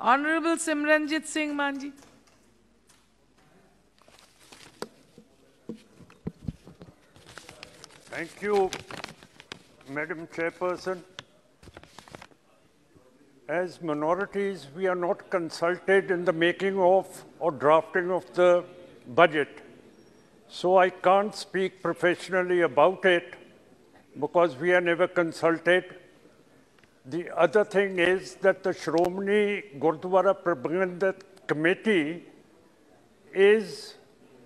Honorable Simranjit Singh Manji. Thank you, Madam Chairperson. As minorities, we are not consulted in the making of or drafting of the budget. So I can't speak professionally about it because we are never consulted. The other thing is that the Shromani Gurdwara Prabandhak Committee is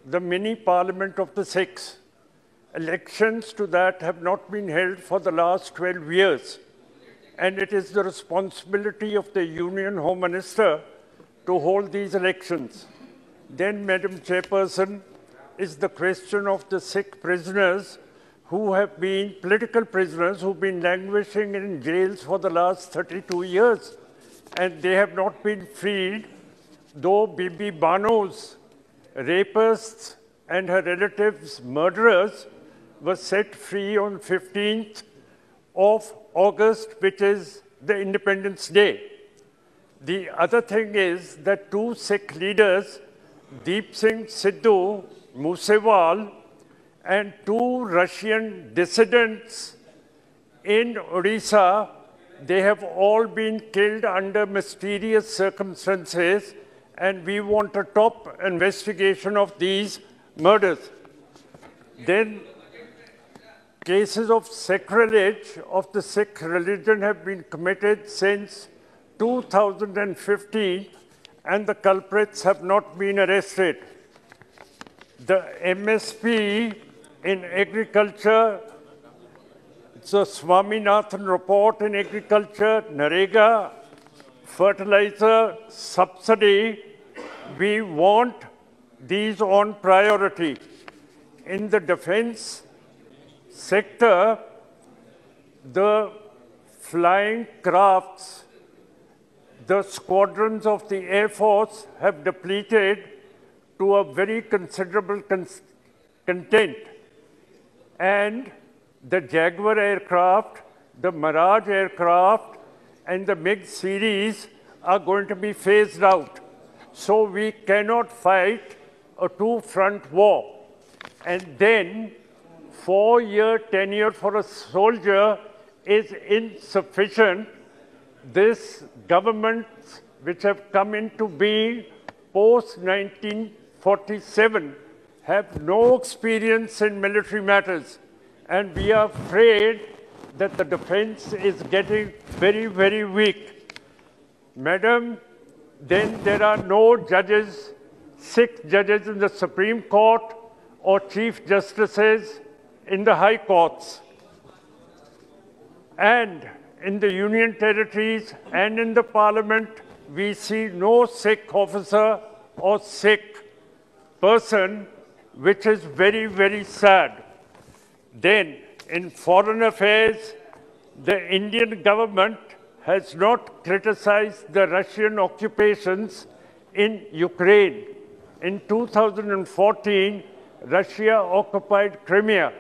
the mini parliament of the Sikhs. Elections to that have not been held for the last 12 years. And it is the responsibility of the Union Home Minister to hold these elections. Then, Madam Chairperson, is the question of the Sikh prisoners who have been political prisoners who have been languishing in jails for the last 32 years. And they have not been freed, though Bibi Bano's rapists and her relatives' murderers were set free on 15th of August, which is the Independence Day. The other thing is that two Sikh leaders, Deep Singh Sidhu Moosewal, and two Russian dissidents in Odisha, they have all been killed under mysterious circumstances, and we want a top investigation of these murders. Then, cases of sacrilege of the Sikh religion have been committed since 2015, and the culprits have not been arrested. The MSP in agriculture, it's a Swaminathan report in agriculture, Narega, fertilizer subsidy, we want these on priority. In the defense sector, the flying crafts, the squadrons of the Air Force have depleted to a very considerable content. And the Jaguar aircraft, the Mirage aircraft, and the MiG series are going to be phased out. So we cannot fight a two-front war. And then 4-year tenure for a soldier is insufficient. This governments which have come into being post-1947 have no experience in military matters. And we are afraid that the defense is getting very, very weak. Madam, then there are no judges, 6 judges in the Supreme Court or Chief Justices in the High Courts. And in the Union Territories and in the Parliament, we see no Sikh officer or Sikh person, which is very, very sad. Then, in foreign affairs, the Indian government has not criticized the Russian occupations in Ukraine. In 2014, Russia occupied Crimea.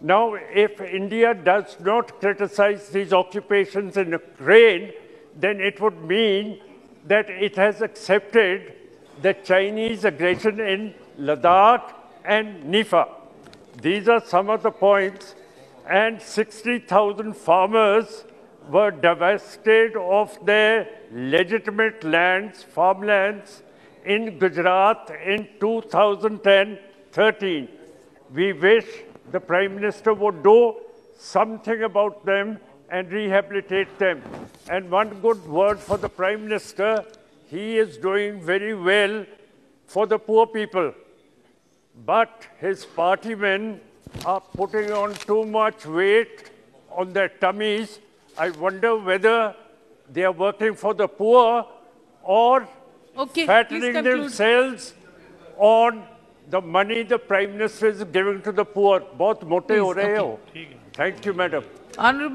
Now, if India does not criticize these occupations in Ukraine, then it would mean that it has accepted the Chinese aggression in Ladakh and Nifa. These are some of the points. And 60,000 farmers were divested of their legitimate lands, farmlands, in Gujarat in 2013. We wish the Prime Minister would do something about them and rehabilitate them. And one good word for the Prime Minister, he is doing very well for the poor people. But his partymen are putting on too much weight on their tummies. I wonder whether they are working for the poor or fattening themselves on the money the Prime Minister is giving to the poor. Both mote ho rahe ho. Thank you, Madam. Honorable